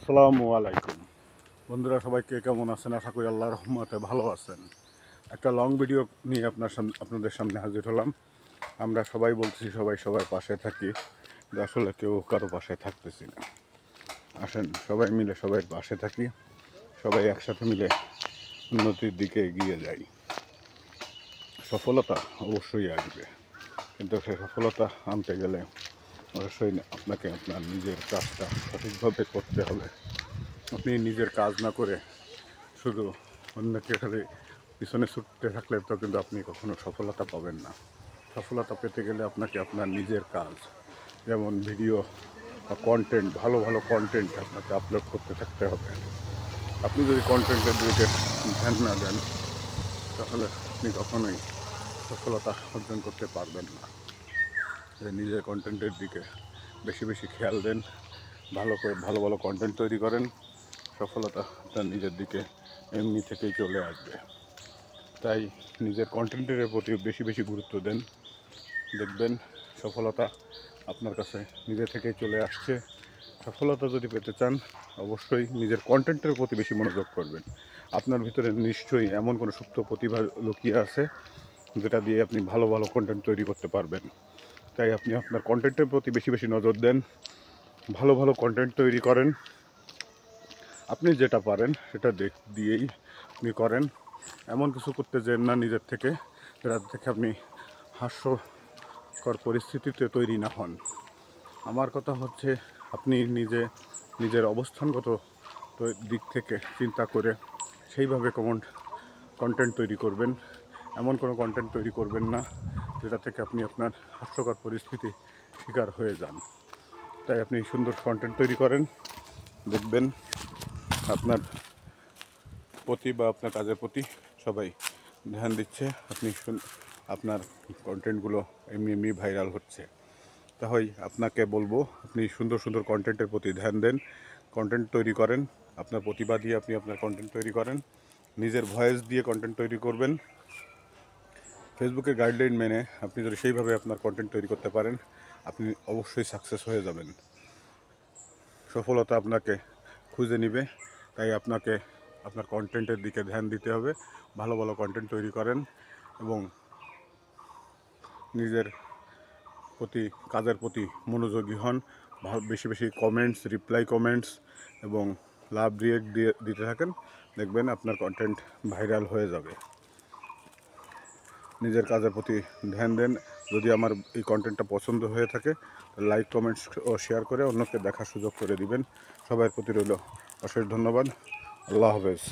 আসসালামু আলাইকুম বন্ধুরা, সবাইকে কেমন আছেন? আশা করি আল্লাহর রহমতে ভালো আছেন। একটা লং ভিডিও নিয়ে আপনাদের সামনে হাজির হলাম। আমরা সবাই বলছি সবাই সবার পাশে থাকি, কিন্তু আসলে কেউ কারো পাশে থাকতেছি না। আসেন সবাই মিলে সবাই পাশে থাকি, সবাই একসাথে মিলে উন্নতির দিকে এগিয়ে যাই। সফলতা অবশ্যই আসবে, কিন্তু সেই সফলতা আনতে গেলে অবশ্যই আপনাকে আপনার নিজের কাজটা সঠিকভাবে করতে হবে। আপনি নিজের কাজ না করে শুধু অন্যকে খালি পিছনে ছুটতে থাকলে তো কিন্তু আপনি কখনো সফলতা পাবেন না। সফলতা পেতে গেলে আপনাকে আপনার নিজের কাজ, যেমন ভিডিও বা কন্টেন্ট, ভালো ভালো কন্টেন্ট আপনাকে আপলোড করতে থাকতে হবে। আপনি যদি কন্টেন্টের দিকে ধ্যান না দেন, তাহলে আপনি কখনোই সফলতা অর্জন করতে পারবেন না। নিজের কন্টেন্টের দিকে বেশি বেশি খেয়াল দেন, ভালো করে ভালো ভালো কন্টেন্ট তৈরি করেন, সফলতা আপনার নিজের দিকে এমনি থেকেই চলে আসবে। তাই নিজের কন্টেন্টের প্রতি বেশি বেশি গুরুত্ব দেন, দেখবেন সফলতা আপনার কাছে নিজে থেকেই চলে আসছে। সফলতা যদি পেতে চান, অবশ্যই নিজের কন্টেন্টের প্রতি বেশি মনোযোগ করবেন। আপনার ভিতরে নিশ্চয়ই এমন কোনো সুপ্ত প্রতিভা লুকিয়ে আছে, যেটা দিয়ে আপনি ভালো ভালো কন্টেন্ট তৈরি করতে পারবেন। তাই আপনি আপনার কন্টেন্টের প্রতি বেশি বেশি নজর দেন, ভালো ভালো কন্টেন্ট তৈরি করেন। আপনি যেটা পারেন সেটা দিয়েই আপনি করেন। এমন কিছু করতে যেন না নিজের থেকে, যেটা থেকে আপনি হাস্যকর পরিস্থিতিতে তৈরি না হন। আমার কথা হচ্ছে, আপনি নিজের অবস্থানগত দিক থেকে চিন্তা করে সেইভাবে কন্টেন্ট তৈরি করবেন। এমন কোনো কন্টেন্ট তৈরি করবেন না যেটা থেকে আপনি আপনার হাস্যকর পরিস্থিতি শিকার হয়ে যান। তাই আপনি সুন্দর কন্টেন্ট তৈরি করেন, দেখবেন আপনার প্রতি বা আপনার কাজের প্রতি সবাই ধ্যান দিচ্ছে। আপনার কন্টেন্টগুলো এমনি এমনি ভাইরাল হচ্ছে। তাই আপনাকে বলবো, আপনি সুন্দর সুন্দর কন্টেন্টের প্রতি ধ্যান দেন, কন্টেন্ট তৈরি করেন। আপনার প্রতিভা দিয়ে আপনি আপনার কন্টেন্ট তৈরি করেন, নিজের ভয়েস দিয়ে কন্টেন্ট তৈরি করবেন। ফেসবুকের গাইডলাইন মেনে আপনি যদি সেইভাবে আপনার কন্টেন্ট তৈরি করতে পারেন, আপনি অবশ্যই সাকসেস হয়ে যাবেন। সফলতা আপনাকে খুঁজে নিবে। তাই আপনাকে আপনার কন্টেন্টের দিকে ধ্যান দিতে হবে, ভালো ভালো কন্টেন্ট তৈরি করেন এবং নিজের কাজের প্রতি মনোযোগী হন। বেশি বেশি কমেন্টস, রিপ্লাই কমেন্টস এবং লাভ রিয়েক্ট দিতে থাকেন, দেখবেন আপনার কন্টেন্ট ভাইরাল হয়ে যাবে। নিজের কাজের প্রতি ধ্যান দেন। যদি আমার এই কন্টেন্টটা পছন্দ হয়ে থাকে, লাইক, কমেন্টস ও শেয়ার করে অন্যকে দেখার সুযোগ করে দিবেন। সবার প্রতি রইল অশেষ ধন্যবাদ। আল্লাহ হাফেজ।